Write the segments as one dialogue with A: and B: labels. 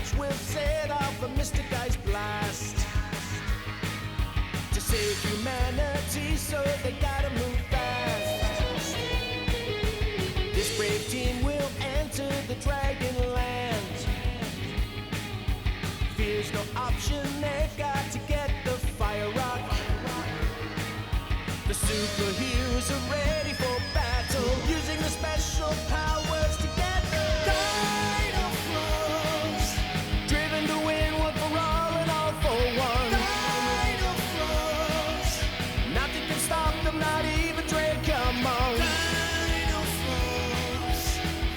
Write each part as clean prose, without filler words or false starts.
A: watch will set off a Mr. Guy's blast to save humanity, so they gotta move fast. This brave team will enter the Dragonland. Fear's no option, they got to get the fire rock. The superheroes are ready for battle, using the special powers together. Dinofroz, driven to win one for all and all for one. Dinofroz, nothing can stop them, not even Drake, come on. Dinofroz,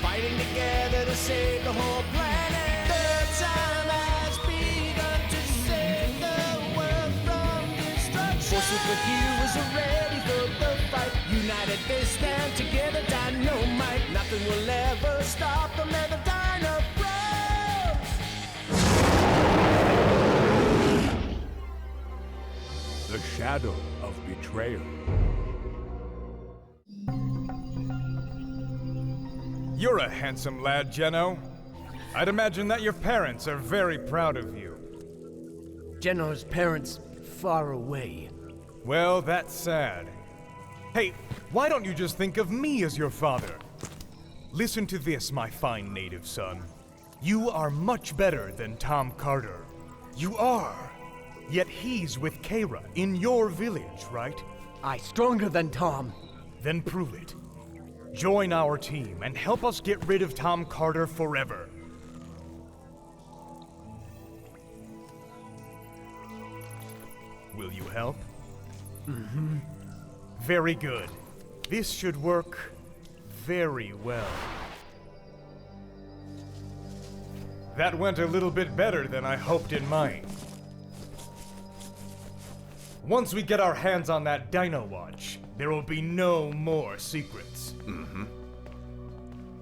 A: fighting together to save the whole planet. The time has begun to save the world from destruction. Four superheroes are ready for the fight. United they stand together, dynamite. Nothing will ever stop them, they're the Dinofroz.
B: The shadow of betrayal.
C: You're a handsome lad, Geno. I'd imagine that your parents are very proud of you.
D: Geno's parents far away.
C: Well, that's sad. Hey, why don't you just think of me as your father? Listen to this, my fine native son. You are much better than Tom Carter. You are. Yet he's with Kara in your village, right?
D: I stronger than Tom.
C: Then prove it. Join our team and help us get rid of Tom Carter forever. Will you help?
D: Mm-hmm.
C: Very good. This should work very well. That went a little bit better than I hoped in mine. Once we get our hands on that Dino Watch, there will be no more secrets.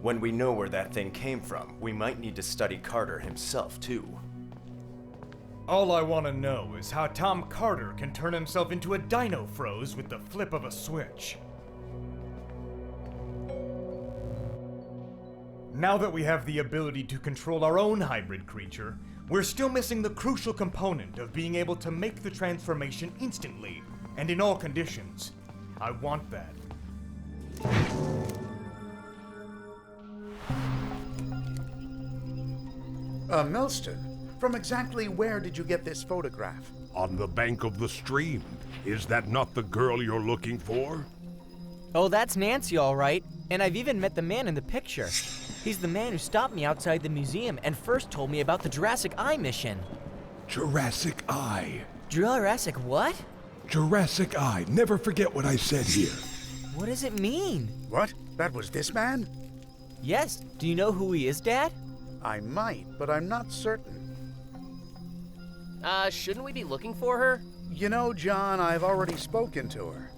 E: When we know where that thing came from, we might need to study Carter himself, too.
C: All I want to know is how Tom Carter can turn himself into a Dinofroz with the flip of a switch. Now that we have the ability to control our own hybrid creature, we're still missing the crucial component of being able to make the transformation instantly and in all conditions. I want that.
F: Milston, from exactly where did you get this photograph?
B: On the bank of the stream. Is that not the girl you're looking for?
G: Oh, that's Nancy, all right. And I've even met the man in the picture. He's the man who stopped me outside the museum and first told me about the Jurassic Eye mission.
B: Jurassic Eye.
G: Jurassic what?
B: Jurassic Eye. Never forget what I said here.
G: What does it mean?
F: What? That was this man?
G: Yes. Do you know who he is, Dad?
F: I might, but I'm not certain.
H: Shouldn't we be looking for her?
F: You know, John, I've already spoken to her.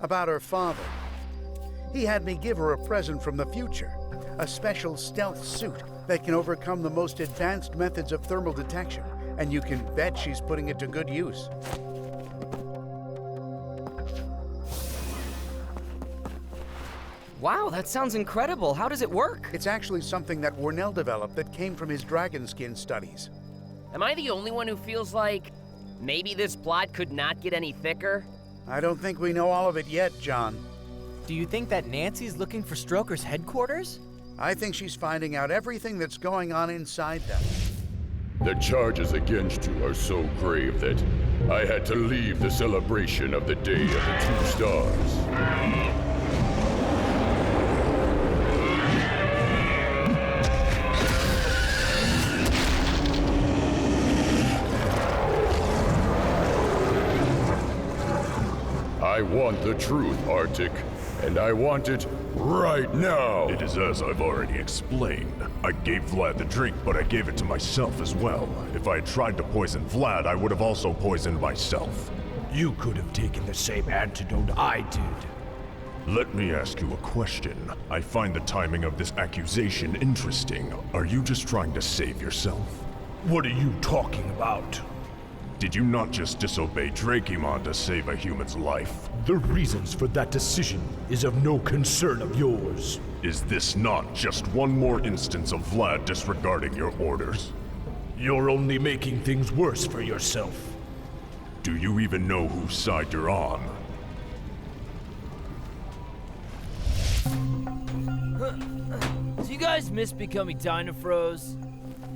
F: About her father. He had me give her a present from the future. A special stealth suit that can overcome the most advanced methods of thermal detection. And you can bet she's putting it to good use.
H: Wow, that sounds incredible. How does it work?
F: It's actually something that Warnell developed that came from his dragon skin studies.
H: Am I the only one who feels like maybe this plot could not get any thicker?
F: I don't think we know all of it yet, John.
G: Do you think that Nancy's looking for Stroker's headquarters?
F: I think she's finding out everything that's going on inside them.
I: The charges against you are so grave that I had to leave the celebration of the Day of the Two Stars. I want the truth, Arctic, and I want it right now!
B: It is as I've already explained. I gave Vlad the drink, but I gave it to myself as well. If I had tried to poison Vlad, I would have also poisoned myself.
D: You could have taken the same antidote I did.
B: Let me ask you a question. I find the timing of this accusation interesting. Are you just trying to save yourself?
D: What are you talking about?
B: Did you not just disobey Drakemon to save a human's life?
D: The reasons for that decision is of no concern of yours.
B: Is this not just one more instance of Vlad disregarding your orders?
D: You're only making things worse for yourself.
B: Do you even know whose side you're on?
J: Do you guys miss becoming Dinofroz?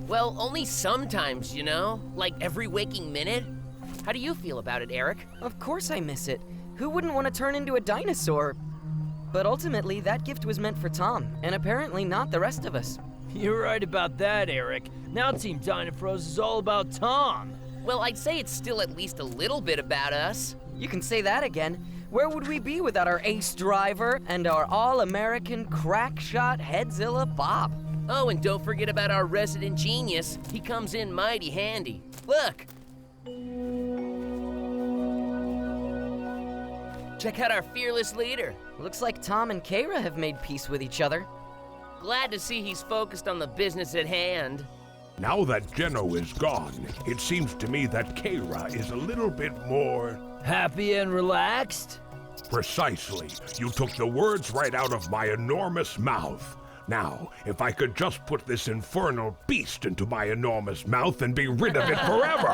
H: Well, only sometimes, you know? Like every waking minute? How do you feel about it, Eric?
G: Of course I miss it. Who wouldn't want to turn into a dinosaur? But ultimately, that gift was meant for Tom, and apparently not the rest of us.
J: You're right about that, Eric. Now Team Dinofroz is all about Tom.
H: Well, I'd say it's still at least a little bit about us.
G: You can say that again. Where would we be without our ace driver and our all-American crack-shot Headzilla Bob?
H: Oh, and don't forget about our resident genius. He comes in mighty handy. Look! Check out our fearless leader.
G: Looks like Tom and Kara have made peace with each other.
H: Glad to see he's focused on the business at hand.
K: Now that Geno is gone, it seems to me that Kara is a little bit more...
J: Happy and relaxed?
K: Precisely. You took the words right out of my enormous mouth. Now, if I could just put this infernal beast into my enormous mouth and be rid of it forever!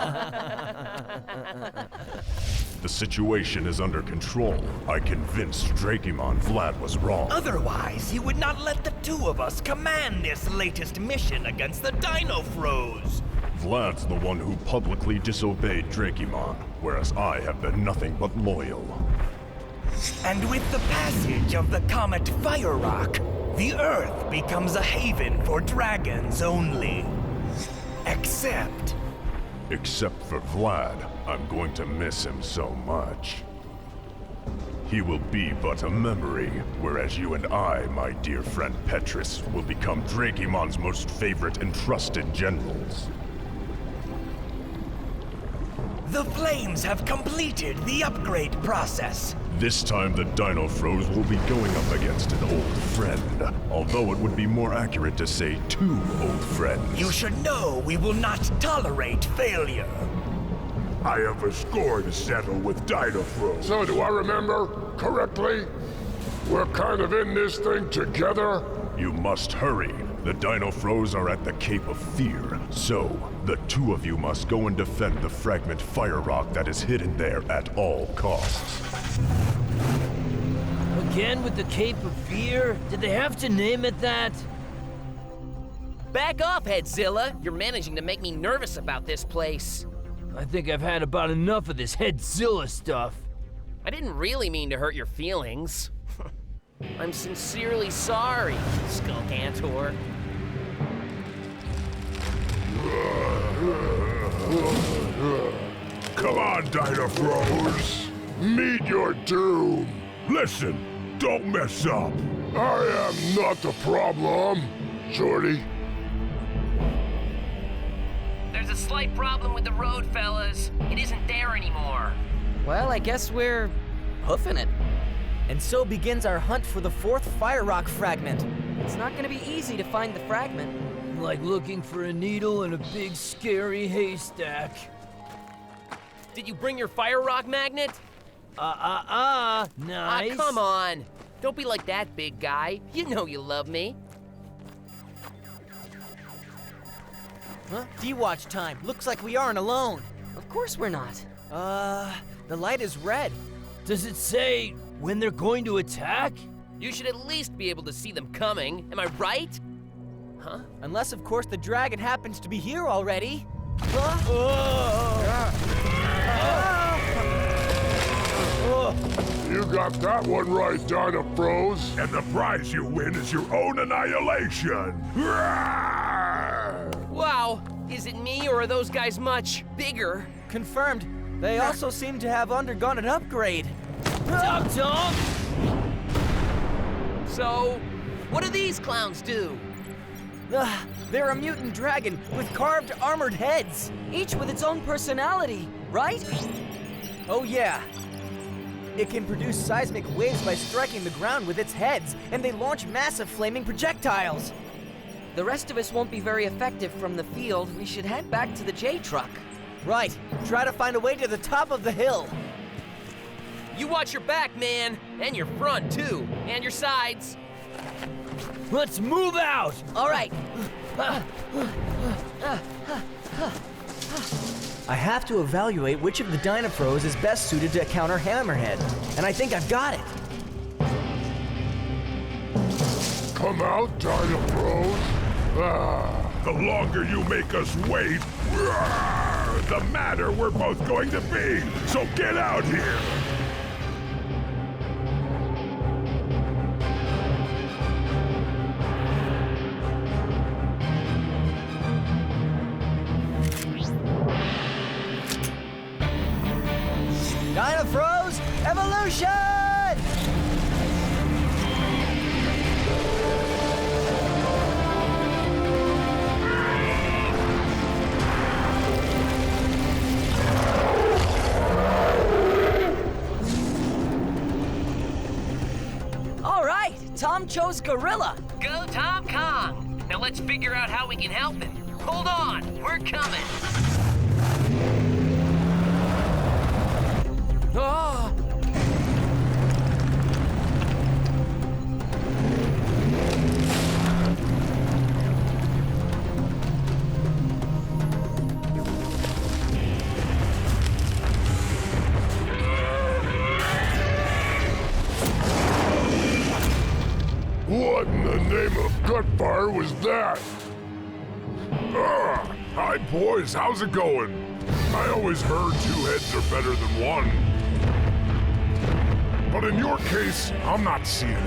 B: The situation is under control. I convinced Drakemon Vlad was wrong.
L: Otherwise, he would not let the two of us command this latest mission against the Dinofroz.
B: Vlad's the one who publicly disobeyed Drakemon, whereas I have been nothing but loyal.
L: And with the passage of the comet Fire Rock, the Earth becomes a haven for dragons only. Except
B: for Vlad, I'm going to miss him so much. He will be but a memory, whereas you and I, my dear friend Petrus, will become Drakemon's most favorite and trusted generals.
L: the Flames have completed the upgrade process.
B: This time the Dinofroz will be going up against an old friend. Although it would be more accurate to say two old friends.
L: You should know we will not tolerate failure.
I: I have a score to settle with Dinofroz. So do I remember correctly? We're kind of in this thing together?
B: You must hurry. The Dinofroz are at the Cape of Fear. So, the two of you must go and defend the fragment fire rock that is hidden there at all costs.
J: Again with the Cape of Fear? Did they have to name it that?
H: Back off, Headzilla! You're managing to make me nervous about this place.
J: I think I've had about enough of this Headzilla stuff.
H: I didn't really mean to hurt your feelings. I'm sincerely sorry, Skulkantor.
I: Come on, Dinofroz. Meet your doom. Listen, don't mess up. I am not the problem, Shorty.
H: There's a slight problem with the road, fellas. It isn't there anymore.
G: Well, I guess we're hoofing it. And so begins our hunt for the fourth fire rock fragment. It's not gonna be easy to find the fragment.
J: Like looking for a needle in a big, scary haystack.
H: Did you bring your fire rock magnet?
J: Nice.
H: Ah, come on. Don't be like that, big guy. You know you love me.
G: Huh? D-Watch time. Looks like we aren't alone. Of course we're not. The light is red.
J: Does it say when they're going to attack?
H: You should at least be able to see them coming. Am I right? Huh?
G: Unless, of course, the dragon happens to be here already.
I: You got that one right, Dinofroz. And the prize you win is your own annihilation.
H: Wow, is it me or are those guys much bigger?
G: Confirmed. They also seem to have undergone an upgrade.
J: Dog!
H: So, what do these clowns do?
G: They're a mutant dragon with carved armored heads, each with its own personality, right? Oh yeah. It can produce seismic waves by striking the ground with its heads, and they launch massive flaming projectiles. The rest of us won't be very effective from the field. We should head back to the J-Truck. Right. Try to find a way to the top of the hill.
H: You watch your back, man. And your front, too. And your sides.
J: Let's move out!
G: All right. I have to evaluate which of the Dinofroz is best suited to counter Hammerhead, and I think I've got it.
I: Come out, Dinofroz.
K: The longer you make us wait, the madder we're both going to be. So get out here.
G: Dinofroz Evolution! All right, Tom chose Gorilla.
H: Go Tom Kong. Now let's figure out how we can help him. Hold on, we're coming.
G: Ah!
I: What in the name of Gutfire was that?
B: Hi, boys. How's it going? I always heard 2 heads are better than 1. But in your case, I'm not seeing it.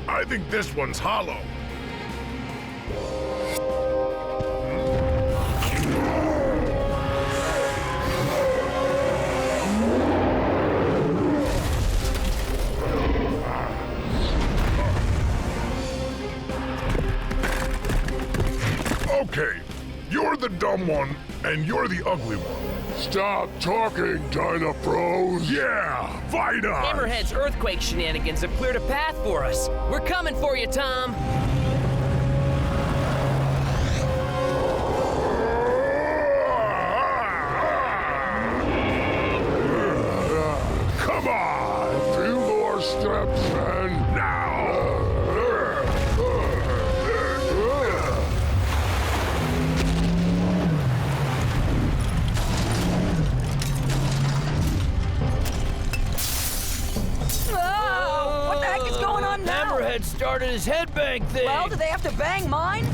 B: I think this one's hollow. Okay, you're the dumb one, and you're the ugly one.
I: Stop talking, Dinofroz.
K: Yeah, fight on!
H: Hammerhead's earthquake shenanigans have cleared a path for us. We're coming for you, Tom.
I: Come on! A few more steps and now!
G: Oh, what the heck is going on now?
J: Hammerhead started his headbang thing.
G: Well, do they have to bang mine?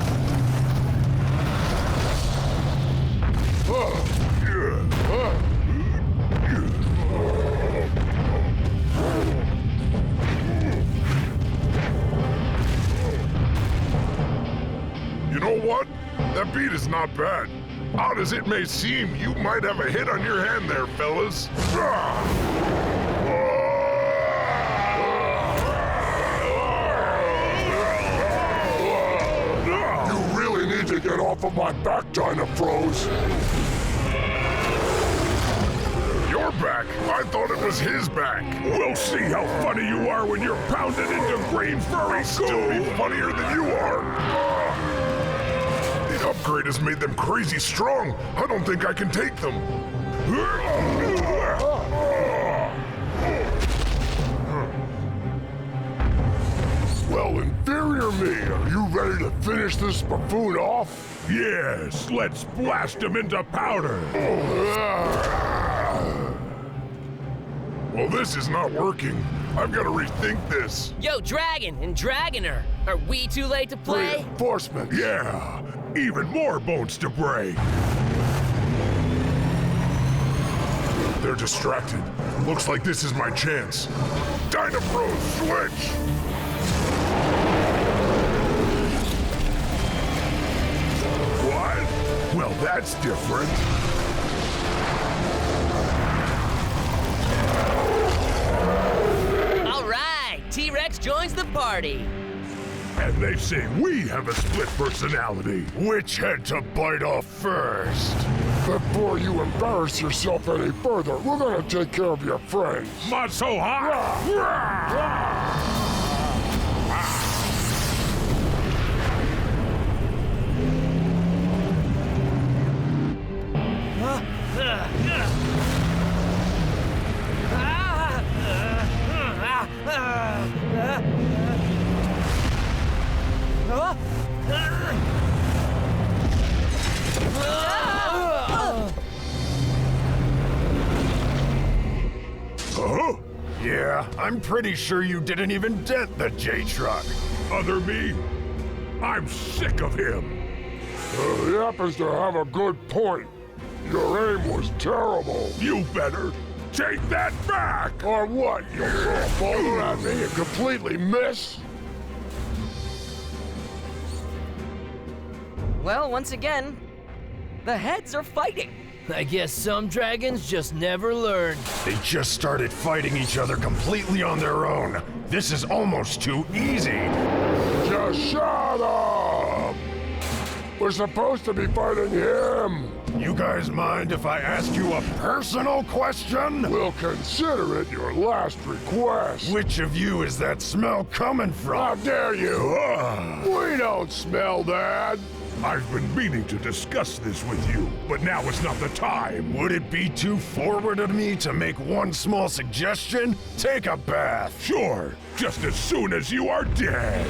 B: You know what? That beat is not bad. Odd as it may seem, you might have a hit on your hand there, fellas.
I: You really need to get off of my back, Dinofroz.
B: Your back? I thought it was his back.
K: We'll see how funny you are when you're pounded into green furry
B: Still be
K: goo.
B: funnier than you are. The upgrade has made them crazy strong. I don't think I can take them.
I: Well, inferior me, are you ready to finish this buffoon off?
K: Yes, let's blast him into powder.
B: Well, this is not working. I've got to rethink this.
H: Yo, Dragon and Dragoner. Are we too late to play?
I: Reinforcements.
K: Yeah, even more bones to break.
B: They're distracted. Looks like this is my chance. Dinofroz, switch!
K: What? Well,
I: that's different.
H: All right, T-Rex joins the party.
I: And they say we have a split personality.
B: Which head to bite off first?
I: Before you embarrass yourself any further, we're gonna take care of your friends.
K: Not so hot!
B: Huh? Yeah, I'm pretty sure you didn't even dent the J-Truck.
K: Other me? I'm sick of him.
I: He happens to have a good point. Your aim was terrible.
K: You better take that back!
I: Or what? You'll throw a boulder at me and completely miss?
G: Well, once again, the heads are fighting.
J: I guess some dragons just never learn.
B: They just started fighting each other completely on their own. This is almost too easy.
I: Just shut up! We're supposed to be fighting him.
B: You guys mind if I ask you a personal question?
I: We'll consider it your last request.
B: Which of you is that smell coming from?
I: How dare you! We don't smell that.
K: I've been meaning to discuss this with you, but now is not the time.
B: Would it be too forward of me to make one small suggestion? Take a bath.
K: Sure, just as soon as you are dead.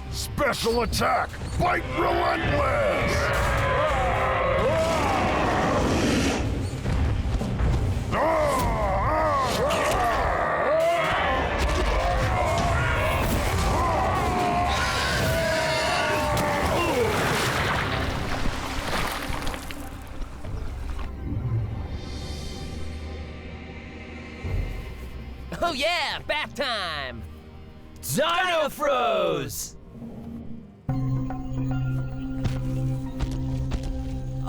B: Special attack! Bite relentless!
H: Oh yeah, bath time!
J: Dinofroz!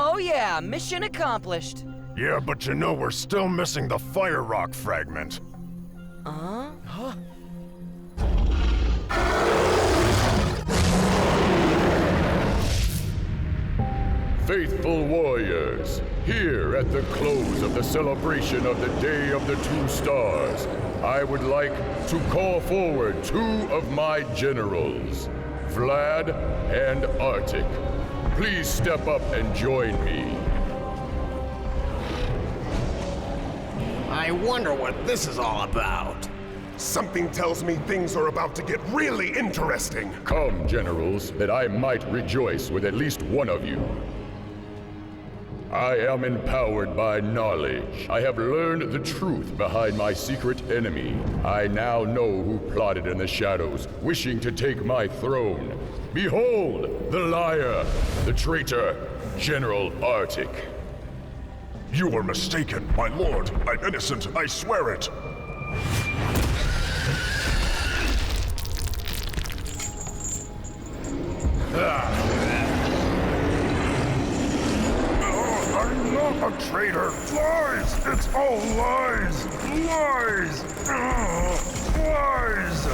G: Oh yeah, mission accomplished.
B: Yeah, but you know we're still missing the fire rock fragment.
G: Huh?
M: Faithful warriors, here at the close of the celebration of the Day of the Two Stars, I would like to call forward two of my generals, Vlad and Arctic. Please step up and join me.
N: I wonder what this is all about.
I: Something tells me things are about to get really interesting.
M: Come, generals, that I might rejoice with at least one of you. I am empowered by knowledge. I have learned the truth behind my secret enemy. I now know who plotted in the shadows, wishing to take my throne. Behold, the liar, the traitor, General Arctic.
B: You were mistaken, my lord. I'm innocent, I swear it. I'm not a traitor. Lies! It's all lies! Lies! Lies!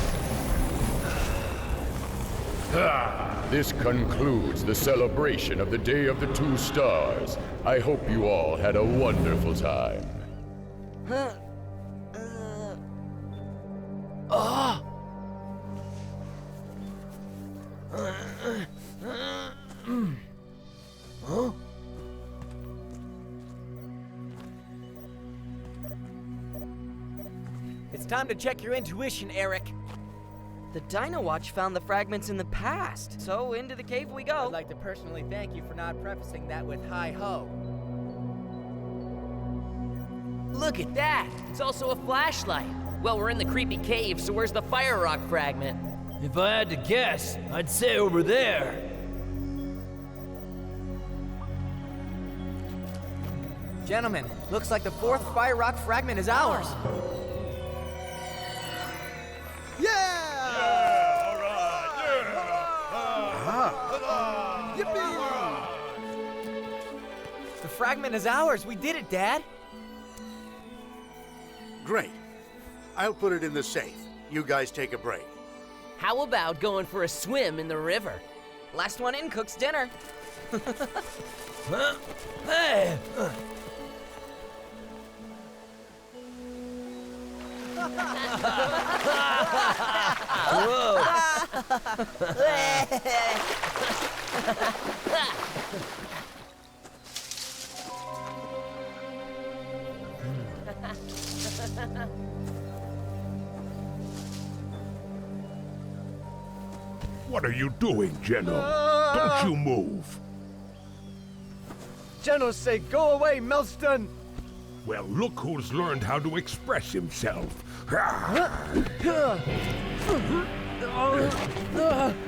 M: This concludes the celebration of the Day of the Two Stars. I hope you all had a wonderful time.
G: It's time to check your intuition, Eric. The Dino Watch found the fragments in the past, so into the cave we go.
O: I'd like to personally thank you for not prefacing that with hi-ho.
H: Look at that! It's also a flashlight. Well, we're in the creepy cave, so where's the fire rock fragment?
J: If I had to guess, I'd say over there.
O: Gentlemen, looks like the fourth fire rock fragment is ours. fragment is ours. We did it, Dad.
F: Great. I'll put it in the safe. You guys take a break.
H: How about going for a swim in the river?
O: Last one in cooks dinner.
J: Hey!
K: What are you doing, Geno? Don't you move.
P: Geno say, go away, Melston!
K: Well, look who's learned how to express himself.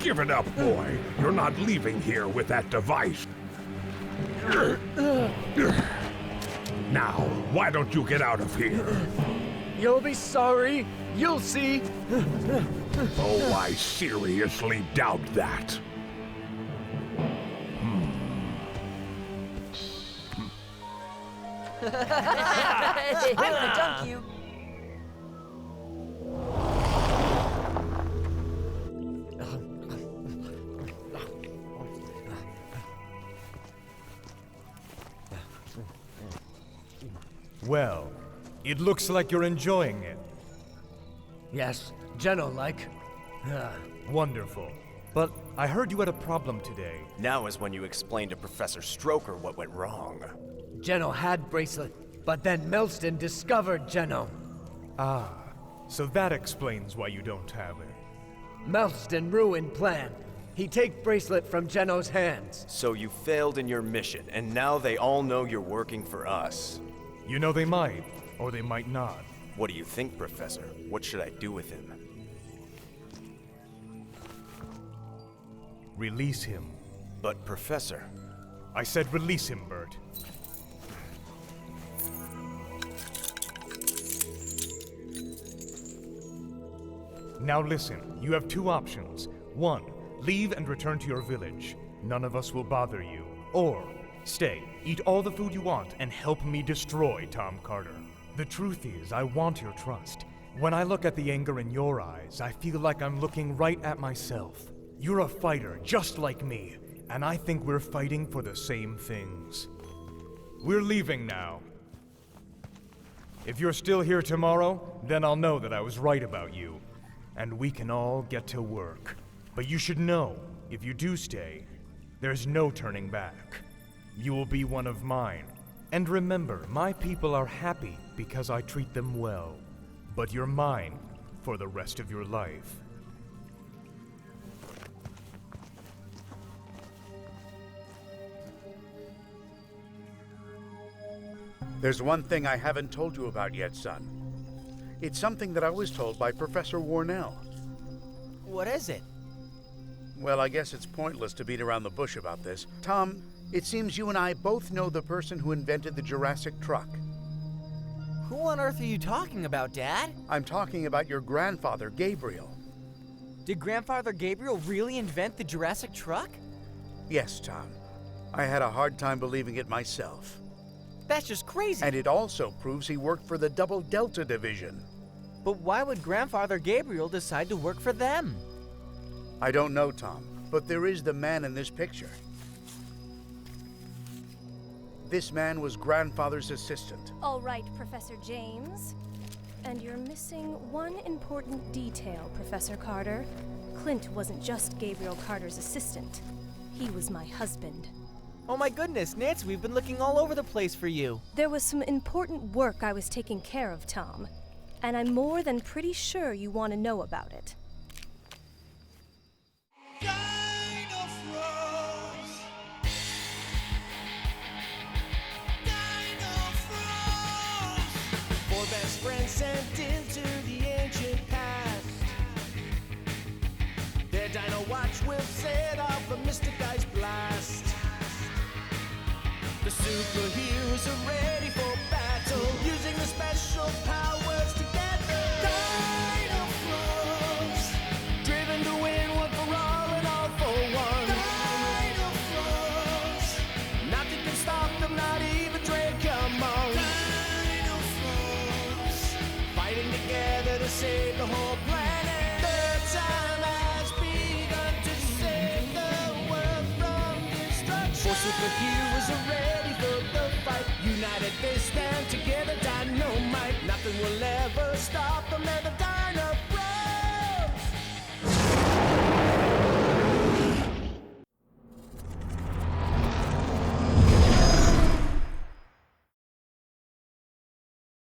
K: Give it up, boy. You're not leaving here with that device. Now, why don't you get out of here?
P: You'll be sorry. You'll see.
K: Oh, I seriously doubt that.
O: I'm gonna dunk you.
C: Well, it looks like you're enjoying it.
P: Yes, Geno like.
C: Wonderful. But I heard you had a problem today.
E: Now is when you explain to Professor Stroker what went wrong.
P: Geno had bracelet, but then Melston discovered Geno.
C: Ah, so that explains why you don't have it.
P: Melston ruined plan. He take bracelet from Geno's hands.
E: So you failed in your mission, and now they all know you're working for us.
C: You know, they might, or they might not.
E: What do you think, Professor? What should I do with him?
C: Release him.
E: But, Professor...
C: I said release him, Bert. Now listen, you have two options. One, leave and return to your village. None of us will bother you. Or, stay, eat all the food you want, and help me destroy Tom Carter. The truth is, I want your trust. When I look at the anger in your eyes, I feel like I'm looking right at myself. You're a fighter, just like me, and I think we're fighting for the same things. We're leaving now. If you're still here tomorrow, then I'll know that I was right about you, and we can all get to work. But you should know, if you do stay, there's no turning back. You will be one of mine. And remember, my people are happy because I treat them well. But you're mine for the rest of your life.
F: There's one thing I haven't told you about yet, son. It's something that I was told by Professor Warnell.
O: What is it?
F: Well, I guess it's pointless to beat around the bush about this. Tom, it seems you and I both know the person who invented the Jurassic truck.
O: Who on earth are you talking about, Dad?
F: I'm talking about your grandfather, Gabriel.
O: Did Grandfather Gabriel really invent the Jurassic truck?
F: Yes, Tom. I had a hard time believing it myself.
O: That's just crazy.
F: And it also proves he worked for the Double Delta Division.
O: But why would Grandfather Gabriel decide to work for them?
F: I don't know, Tom, but there is the man in this picture. This man was Grandfather's assistant.
Q: All right, Professor James. And you're missing one important detail, Professor Carter. Clint wasn't just Gabriel Carter's assistant. He was my husband.
O: Oh my goodness, Nancy, we've been looking all over the place for you.
Q: There was some important work I was taking care of, Tom. And I'm more than pretty sure you want to know about it.
A: Four best friends sent into the ancient past. Their dino watch will set off a mystic ice blast. The superheroes are ready for battle, using the special powers together. Dinofroz, driven to win one for all and all for one. Dinofroz, nothing can stop them, not even save the whole planet. The time has begun to save the world from destruction. For superheroes are ready for the fight. United they stand together, dynamite. Nothing will ever stop them, and the